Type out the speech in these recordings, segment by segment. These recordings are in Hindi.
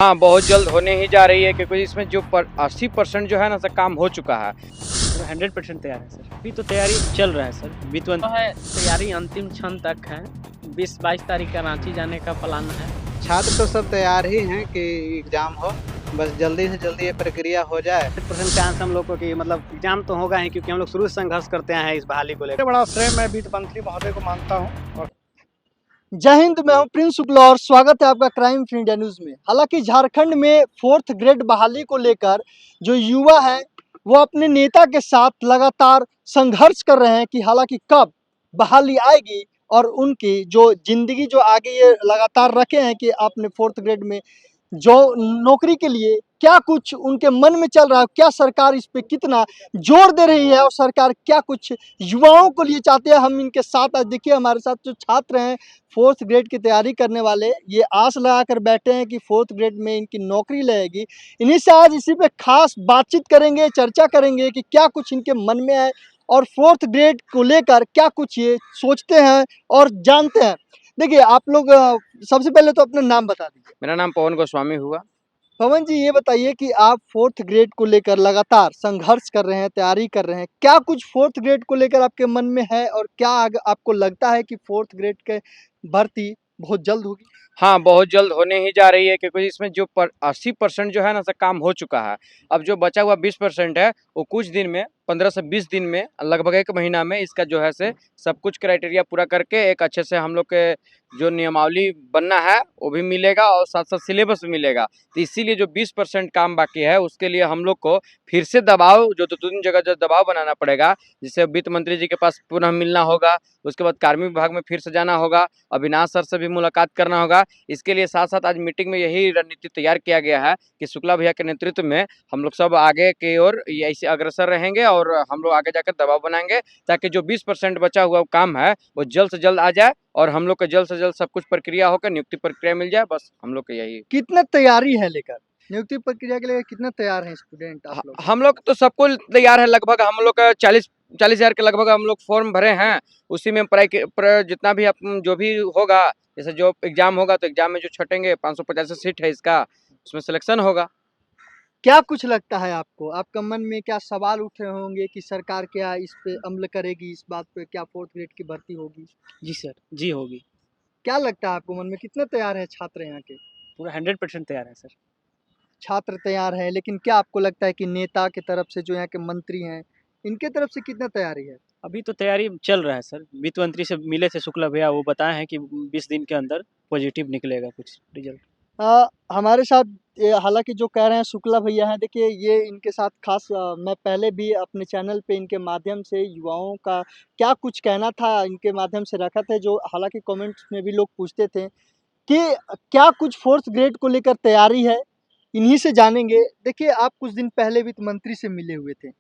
हाँ, बहुत जल्द होने ही जा रही है क्योंकि इसमें जो 80% जो है ना सर काम हो चुका है। 100% तैयार है सर। अभी तो तैयारी चल रहा है सर। वित्त है, तैयारी अंतिम क्षण तक है। 20-22 तारीख का रांची जाने का प्लान है। छात्र तो सब तैयार ही हैं कि एग्जाम हो, बस जल्दी से जल्दी ये प्रक्रिया हो जाए। 100% चांस हम लोग को कि मतलब एग्जाम तो होगा ही, क्योंकि हम लोग शुरू से संघर्ष करते हैं इस बहाली को लेकर। बड़ा श्रेय मैं वित्त मंत्री महोदय को मानता हूँ। और जय हिंद, मैं हूं प्रिंस शुक्ला और स्वागत है आपका क्राइम फ्री इंडिया न्यूज में। हालांकि झारखंड में 4th ग्रेड बहाली को लेकर जो युवा है वो अपने नेता के साथ लगातार संघर्ष कर रहे हैं कि हालांकि कब बहाली आएगी और उनकी जो जिंदगी जो आगे ये लगातार रखे हैं कि आपने 4th ग्रेड में जो नौकरी के लिए क्या कुछ उनके मन में चल रहा है, क्या सरकार इस पे कितना जोर दे रही है और सरकार क्या कुछ युवाओं को लिए चाहते हैं। हम इनके साथ आज देखिए हमारे साथ जो छात्र हैं 4th ग्रेड की तैयारी करने वाले, ये आस लगा कर बैठे हैं कि 4th ग्रेड में इनकी नौकरी लगेगी। इन्हीं से आज इसी पे खास बातचीत करेंगे, चर्चा करेंगे कि क्या कुछ इनके मन में है और 4th ग्रेड को लेकर क्या कुछ ये सोचते हैं और जानते हैं। देखिए आप लोग सबसे पहले तो अपना नाम बता दीजिए। मेरा नाम पवन गोस्वामी हुआ। पवन जी, ये बताइए कि आप 4th ग्रेड को लेकर लगातार संघर्ष कर रहे हैं, तैयारी कर रहे हैं, क्या कुछ 4th ग्रेड को लेकर आपके मन में है और क्या आपको लगता है कि 4th ग्रेड के भर्ती बहुत जल्द होगी? हाँ, बहुत जल्द होने ही जा रही है क्योंकि इसमें जो 80% जो है ना सर काम हो चुका है। अब जो बचा हुआ 20% है वो कुछ दिन में 15 से 20 दिन में लगभग 1 महीना में इसका जो है से सब कुछ क्राइटेरिया पूरा करके एक अच्छे से हम लोग के जो नियमावली बनना है वो भी मिलेगा और साथ साथ सिलेबस भी मिलेगा। तो इसीलिए जो 20% काम बाकी है उसके लिए हम लोग को फिर से दबाव जो 2-3 जगह जो दबाव बनाना पड़ेगा, जिससे वित्त मंत्री जी के पास पुनः मिलना होगा, उसके बाद कार्मिक विभाग में फिर से जाना होगा, अविनाश सर से भी मुलाकात करना होगा। इसके लिए साथ साथ आज मीटिंग में यही रणनीति तैयार किया गया है कि शुक्ला भैया के नेतृत्व में हम लोग सब आगे की ओर ऐसे अग्रसर रहेंगे और हम लोग आगे जाकर दबाव बनाएंगे ताकि जो 20% बचा हुआ काम है वो जल्द से जल्द आ जाए और हम लोग को जल्द से जल्द सब कुछ प्रक्रिया होकर नियुक्ति प्रक्रिया मिल जाए। बस हम लोग को यही कितना तैयारी है लेकर नियुक्ति प्रक्रिया के लिए, कितना तैयार है स्टूडेंट आप लोग? हम लोग तो सब कुछ तैयार है। लगभग हम लोग का 40,000 के लगभग हम लोग फॉर्म भरे हैं। उसी में जितना भी जो भी होगा, जैसे जो एग्जाम होगा तो एग्जाम में जो छटेंगे 550 सीट है इसका, उसमें सिलेक्शन होगा। क्या कुछ लगता है आपको, आपका मन में क्या सवाल उठ रहे होंगे कि सरकार क्या इस पे अमल करेगी, इस बात पे क्या 4th ग्रेड की भर्ती होगी? जी सर, जी होगी। क्या लगता है आपको मन में, कितना तैयार है छात्र यहाँ के? पूरा 100% तैयार है सर। छात्र तैयार है, लेकिन क्या आपको लगता है कि नेता की तरफ से जो यहाँ के मंत्री हैं इनके तरफ से कितना तैयारी है? अभी तो तैयारी चल रहा है सर। वित्त मंत्री से मिले थे शुक्ला भैया, वो बताए हैं कि 20 दिन के अंदर पॉजिटिव निकलेगा कुछ रिजल्ट। हमारे साथ हालांकि जो कह रहे हैं शुक्ला भैया हैं, देखिए ये इनके साथ खास मैं पहले भी अपने चैनल पे इनके माध्यम से युवाओं का क्या कुछ कहना था इनके माध्यम से रखा था, जो हालांकि कमेंट्स में भी लोग पूछते थे कि क्या कुछ 4th ग्रेड को लेकर तैयारी है, इन्हीं से जानेंगे। देखिए आप कुछ दिन पहले वित्त मंत्री से मिले हुए थे,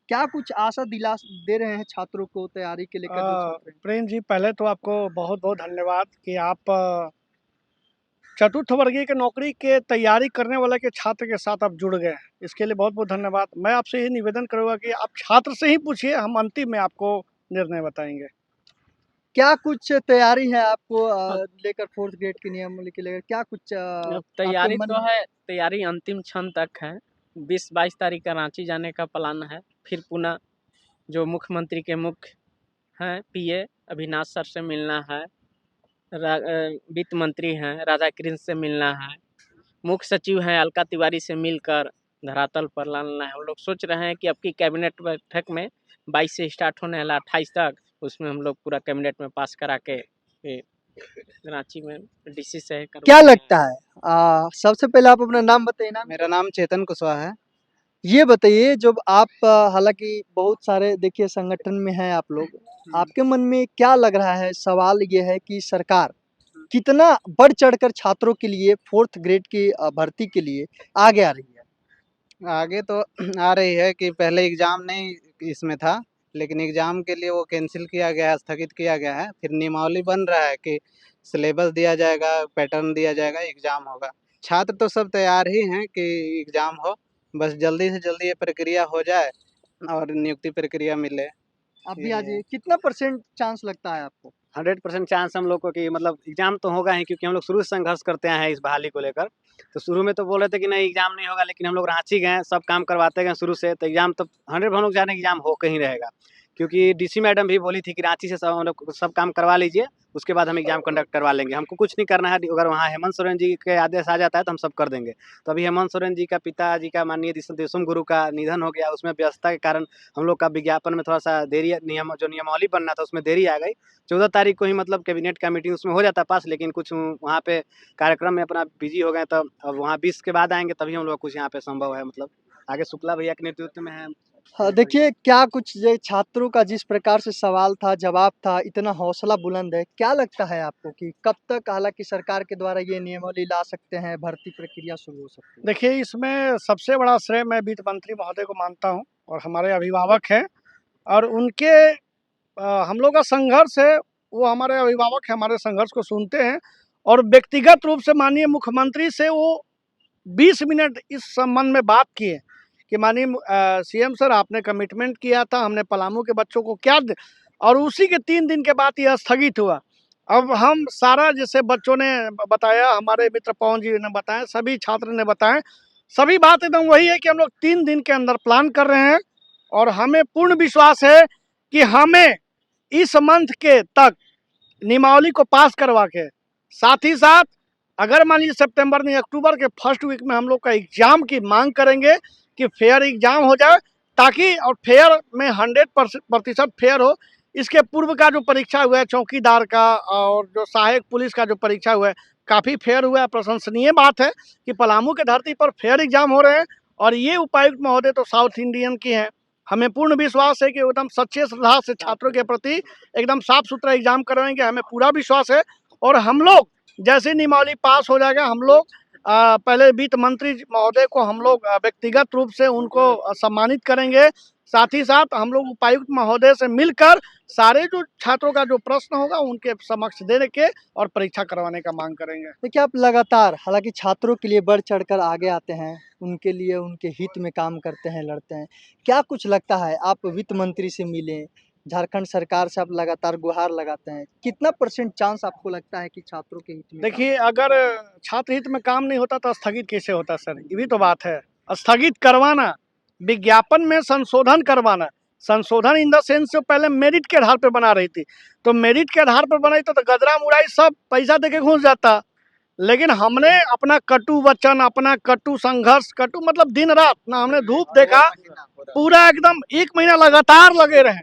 क्या कुछ आशा दिला दे रहे हैं छात्रों को तैयारी के लेकर? जो छात्र हैं प्रेम जी, पहले तो आपको बहुत बहुत धन्यवाद कि आप चतुर्थ वर्गीय के नौकरी के तैयारी करने वाले के छात्र के साथ आप जुड़ गए। इसके लिए बहुत बहुत धन्यवाद। मैं आपसे यही निवेदन करूँगा कि आप छात्र से ही पूछिए, हम अंतिम में आपको निर्णय बताएंगे। क्या कुछ तैयारी है आपको लेकर 4th ग्रेड के नियम के लेकर, क्या कुछ तैयारी आपके मन तो में? है, तैयारी अंतिम क्षण तक है। 20-22 तारीख का रांची जाने का प्लान है। फिर पुनः जो मुख्यमंत्री के मुख्य हैं पीए अविनाश सर से मिलना है। वित्त मंत्री हैं राधा कृष्ण से मिलना है। मुख्य सचिव हैं अलका तिवारी से मिलकर धरातल पर लाना है। हम लोग सोच रहे हैं कि अब की कैबिनेट बैठक में 22 से स्टार्ट होने वाला 28 तक, उसमें हम लोग पूरा कैबिनेट में पास करा के रांची में डीसी से क्या लगता है, सबसे पहले आप अपना नाम बताइए। नाम मेरा नाम चेतन कुशवाहा है। ये बताइए, जब आप हालांकि बहुत सारे देखिए संगठन में हैं आप लोग, आपके मन में क्या लग रहा है? सवाल ये है कि सरकार कितना बढ़ चढ़कर छात्रों के लिए 4th ग्रेड की भर्ती के लिए आगे आ रही है? आगे तो आ रही है कि पहले एग्जाम नहीं इसमें था, लेकिन एग्जाम के लिए वो कैंसिल किया गया है, स्थगित किया गया है। फिर नियमावली बन रहा है कि सिलेबस दिया जाएगा, पैटर्न दिया जाएगा, एग्जाम होगा। छात्र तो सब तैयार ही हैं कि एग्जाम हो, बस जल्दी से जल्दी ये प्रक्रिया हो जाए और नियुक्ति प्रक्रिया मिले। आप भी आ जाइए। कितना % चांस लगता है आपको? 100% चांस हम लोग को कि मतलब एग्जाम तो होगा ही, क्योंकि हम लोग शुरू से संघर्ष करते हैं इस बहाली को लेकर। तो शुरू में तो बोल रहे थे कि नहीं एग्जाम नहीं होगा, लेकिन हम लोग रांची गए, सब काम करवाते गए शुरू से, तो एग्जाम तो 100 हम लोग जाने एग्जाम हो कहीं रहेगा, क्योंकि डीसी मैडम भी बोली थी कि रांची से सब हम लोग सब काम करवा लीजिए, उसके बाद हम एग्जाम कंडक्ट करवा लेंगे, हमको कुछ नहीं करना है। अगर वहाँ हेमंत सोरेन जी के आदेश आ जाता है तो हम सब कर देंगे। तो अभी हेमंत सोरेन जी का पिताजी का माननीय देशम गुरु का निधन हो गया, उसमें व्यस्तता के कारण हम लोग का विज्ञापन में थोड़ा सा देरी, नियमावली बनना था उसमें देरी आ गई। 14 तारीख को ही मतलब कैबिनेट का मीटिंग उसमें हो जाता पास, लेकिन कुछ वहाँ पे कार्यक्रम में अपना बिजी हो गए, तो अब वहाँ 20 के बाद आएंगे तभी हम लोग कुछ यहाँ पे संभव है। मतलब आगे शुक्ला भैया के नेतृत्व में है। हाँ, देखिए क्या कुछ ये छात्रों का जिस प्रकार से सवाल था, जवाब था, इतना हौसला बुलंद है। क्या लगता है आपको कि कब तक हालांकि सरकार के द्वारा ये नियमावली ला सकते हैं, भर्ती प्रक्रिया शुरू हो सकती है? देखिए, इसमें सबसे बड़ा श्रेय मैं वित्त मंत्री महोदय को मानता हूँ और हमारे अभिभावक हैं, और उनके हम लोग का संघर्ष है, वो हमारे अभिभावक हैं, हमारे संघर्ष को सुनते हैं, और व्यक्तिगत रूप से माननीय मुख्यमंत्री से वो 20 मिनट इस संबंध में बात किए कि माननीय सीएम सर, आपने कमिटमेंट किया था, हमने पलामू के बच्चों को क्या और उसी के 3 दिन के बाद यह स्थगित हुआ। अब हम सारा, जैसे बच्चों ने बताया, हमारे मित्र पवन जी ने बताया, सभी छात्र ने बताया, सभी बात एकदम वही है कि हम लोग 3 दिन के अंदर प्लान कर रहे हैं, और हमें पूर्ण विश्वास है कि हमें इस मंथ के तक नियमावली को पास करवा के, साथ ही साथ अगर मान लीजिए सितंबर नहीं अक्टूबर के फर्स्ट वीक में हम लोग का एग्जाम की मांग करेंगे कि फेयर एग्जाम हो जाए, ताकि और फेयर में 100% फेयर हो। इसके पूर्व का जो परीक्षा हुआ है चौकीदार का और जो सहायक पुलिस का जो परीक्षा हुआ है, काफ़ी फेयर हुआ है। प्रशंसनीय बात है कि पलामू के धरती पर फेयर एग्जाम हो रहे हैं, और ये उपायुक्त महोदय तो साउथ इंडियन की हैं। हमें पूर्ण विश्वास है कि एकदम सच्चे श्रद्धा से छात्रों के प्रति एकदम साफ सुथरा एग्जाम करवाएंगे, हमें पूरा विश्वास है। और हम लोग जैसे नियमावली पास हो जाएगा, हम लोग पहले वित्त मंत्री महोदय को हम लोग व्यक्तिगत रूप से उनको सम्मानित करेंगे, साथ ही साथ हम लोग उपायुक्त महोदय से मिलकर सारे जो छात्रों का जो प्रश्न होगा उनके समक्ष देने के और परीक्षा करवाने का मांग करेंगे। देखिए, आप लगातार हालांकि छात्रों के लिए बढ़ चढ़कर आगे आते हैं, उनके लिए उनके हित में काम करते हैं, लड़ते हैं। क्या कुछ लगता है, आप वित्त मंत्री से मिले, झारखंड सरकार से आप लगातार गुहार लगाते हैं, कितना % चांस आपको लगता है कि छात्रों के हित में देखिए, अगर छात्र हित में काम नहीं होता तो स्थगित कैसे होता सर, ये भी तो बात है। स्थगित करवाना, विज्ञापन में संशोधन करवाना, संशोधन इन द सेंस से पहले मेरिट के आधार पर बना रही थी, तो मेरिट के आधार पर बनाई तो गजरा मुराई सब पैसा देके घुस जाता। लेकिन हमने अपना कटु वचन, अपना कटु संघर्ष, कटु मतलब दिन रात ना, हमने धूप देखा, पूरा एकदम 1 महीना लगातार लगे रहे,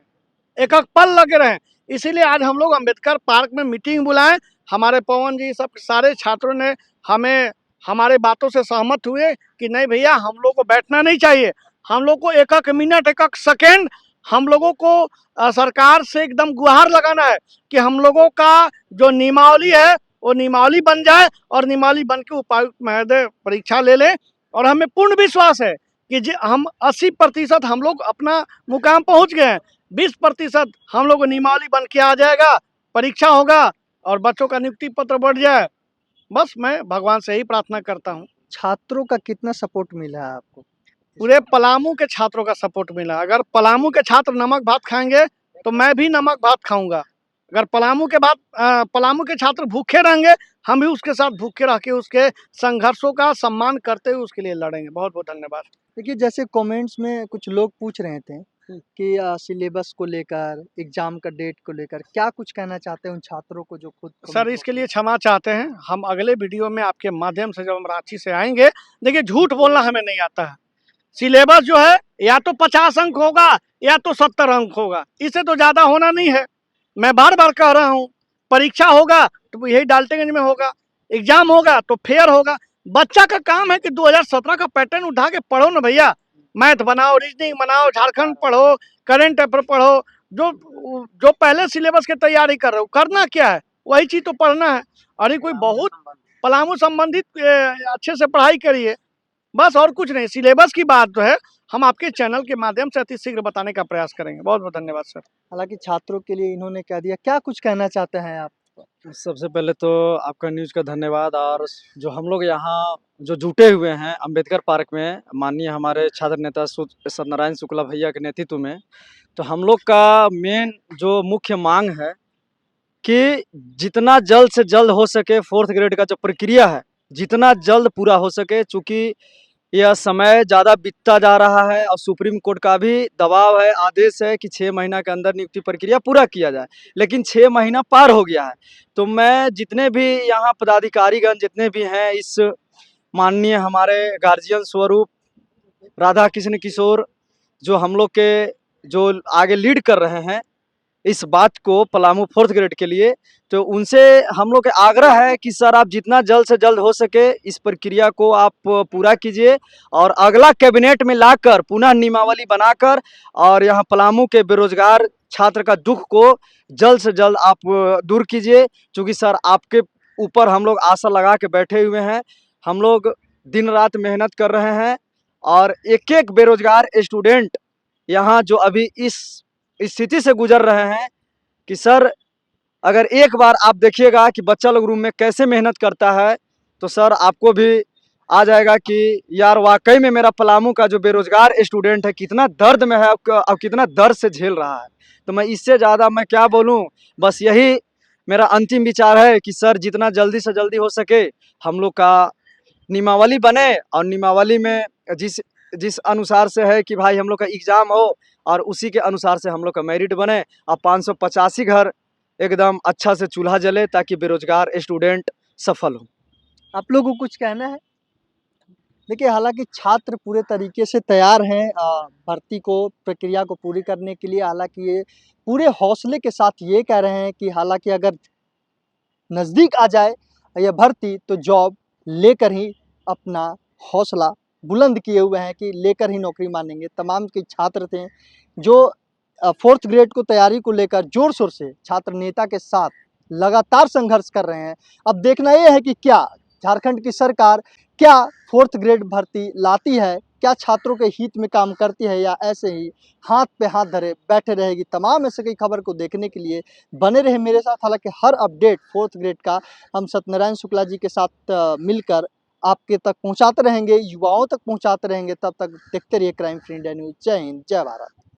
एक एक पल लगे रहे। इसीलिए आज हम लोग अम्बेडकर पार्क में मीटिंग बुलाएं, हमारे पवन जी सब सारे छात्रों ने हमें हमारे बातों से सहमत हुए कि नहीं भैया, हम लोग को बैठना नहीं चाहिए, हम लोग को एक एक मिनट, एक एक सेकेंड हम लोगों को सरकार से एकदम गुहार लगाना है कि हम लोगों का जो नियमावली है वो नियमावली बन जाए, और नियमावली बन के उपायुक्त महोदय परीक्षा ले लें। और हमें पूर्ण विश्वास है कि हम 80% हम लोग अपना मुकाम पहुंच गए हैं, 20% हम लोग को नियमावली बन के आ जाएगा, परीक्षा होगा और बच्चों का नियुक्ति पत्र बढ़ जाए। बस मैं भगवान से ही प्रार्थना करता हूँ। छात्रों का कितना सपोर्ट मिला है आपको? पूरे पलामू के छात्रों का सपोर्ट मिला। अगर पलामू के छात्र नमक भात खाएंगे तो मैं भी नमक भात खाऊंगा। अगर पलामू के छात्र भूखे रहेंगे, हम भी उसके साथ भूखे रह के उसके संघर्षों का सम्मान करते हुए उसके लिए लड़ेंगे। बहुत बहुत धन्यवाद। देखिए, जैसे कमेंट्स में कुछ लोग पूछ रहे थे कि सिलेबस को लेकर, एग्जाम का डेट को लेकर, क्या कुछ कहना चाहते हैं उन छात्रों को जो खुद सर, इसके लिए क्षमा चाहते हैं। हम अगले वीडियो में आपके माध्यम से जब हम रांची से आएंगे, देखिए झूठ बोलना हमें नहीं आता है। सिलेबस जो है या तो 50 अंक होगा या तो 70 अंक होगा, इससे तो ज़्यादा होना नहीं है। मैं बार बार कह रहा हूँ, परीक्षा होगा तो यही डाल्टेगंज में होगा, एग्जाम होगा तो फेयर होगा। बच्चा का काम है कि 2017 का पैटर्न उठा के पढ़ो ना भैया, मैथ बनाओ, रीजनिंग बनाओ, झारखंड पढ़ो, करंट अफेयर पढ़ो, जो पहले सिलेबस की तैयारी कर रहे हो, करना क्या है, वही चीज़ तो पढ़ना है। अरे कोई बहुत पलामू संबंधित अच्छे से पढ़ाई करिए, बस और कुछ नहीं। सिलेबस की बात जो है हम आपके चैनल के माध्यम से अति शीघ्र बताने का प्रयास करेंगे। बहुत बहुत धन्यवाद सर। हालांकि छात्रों के लिए इन्होंने कह दिया, क्या कुछ कहना चाहते हैं आप? सबसे पहले तो आपका न्यूज़ का धन्यवाद। और जो हम लोग यहाँ जो जुटे हुए हैं अम्बेडकर पार्क में, माननीय हमारे छात्र नेता सत्यनारायण शुक्ला भैया के नेतृत्व में, तो हम लोग का मेन जो मुख्य मांग है कि जितना जल्द से जल्द हो सके फोर्थ ग्रेड का जो प्रक्रिया है जितना जल्द पूरा हो सके, चूँकि यह समय ज़्यादा बीतता जा रहा है और सुप्रीम कोर्ट का भी दबाव है, आदेश है कि 6 महीना के अंदर नियुक्ति प्रक्रिया पूरा किया जाए, लेकिन 6 महीना पार हो गया है। तो मैं जितने भी यहाँ पदाधिकारीगण जितने भी हैं, इस माननीय हमारे गार्जियन स्वरूप राधा कृष्ण किशोर जो हम लोग के जो आगे लीड कर रहे हैं इस बात को पलामू फोर्थ ग्रेड के लिए, तो उनसे हम लोग का आग्रह है कि सर आप जितना जल्द से जल्द हो सके इस प्रक्रिया को आप पूरा कीजिए और अगला कैबिनेट में लाकर पुनः नियमावली बनाकर और यहाँ पलामू के बेरोजगार छात्र का दुख को जल्द से जल्द आप दूर कीजिए। क्योंकि सर आपके ऊपर हम लोग आशा लगा के बैठे हुए हैं, हम लोग दिन रात मेहनत कर रहे हैं और एक एक बेरोजगार स्टूडेंट यहाँ जो अभी इस स्थिति से गुजर रहे हैं कि सर अगर एक बार आप देखिएगा कि बच्चा लोग रूम में कैसे मेहनत करता है तो सर आपको भी आ जाएगा कि यार वाकई में मेरा पलामू का जो बेरोजगार स्टूडेंट है कितना दर्द में है और कितना दर्द से झेल रहा है। तो मैं इससे ज़्यादा मैं क्या बोलूँ, बस यही मेरा अंतिम विचार है कि सर जितना जल्दी से जल्दी हो सके हम लोग का नियमावली बने और नियमावली में जिस जिस अनुसार से है कि भाई हम लोग का एग्ज़ाम हो और उसी के अनुसार से हम लोग का मेरिट बने और 585 घर एकदम अच्छा से चूल्हा जले ताकि बेरोजगार स्टूडेंट सफल हो। आप लोगों को कुछ कहना है? देखिए, हालांकि छात्र पूरे तरीके से तैयार हैं भर्ती को प्रक्रिया को पूरी करने के लिए। हालांकि ये पूरे हौसले के साथ ये कह रहे हैं कि हालांकि अगर नज़दीक आ जाए यह भर्ती तो जॉब लेकर ही अपना हौसला बुलंद किए हुए हैं कि लेकर ही नौकरी मानेंगे। तमाम के छात्र थे जो फोर्थ ग्रेड को तैयारी को लेकर जोर शोर से छात्र नेता के साथ लगातार संघर्ष कर रहे हैं। अब देखना ये है कि क्या झारखंड की सरकार क्या फोर्थ ग्रेड भर्ती लाती है, क्या छात्रों के हित में काम करती है या ऐसे ही हाथ पे हाथ धरे बैठे रहेगी। तमाम ऐसे कई खबर को देखने के लिए बने रहे मेरे साथ। हालांकि हर अपडेट फोर्थ ग्रेड का हम सत्यनारायण शुक्ला जी के साथ मिलकर आपके तक पहुंचाते रहेंगे, युवाओं तक पहुंचाते रहेंगे। तब तक देखते रहिए क्राइम फ्री इंडिया न्यूज़। जय हिंद, जय भारत।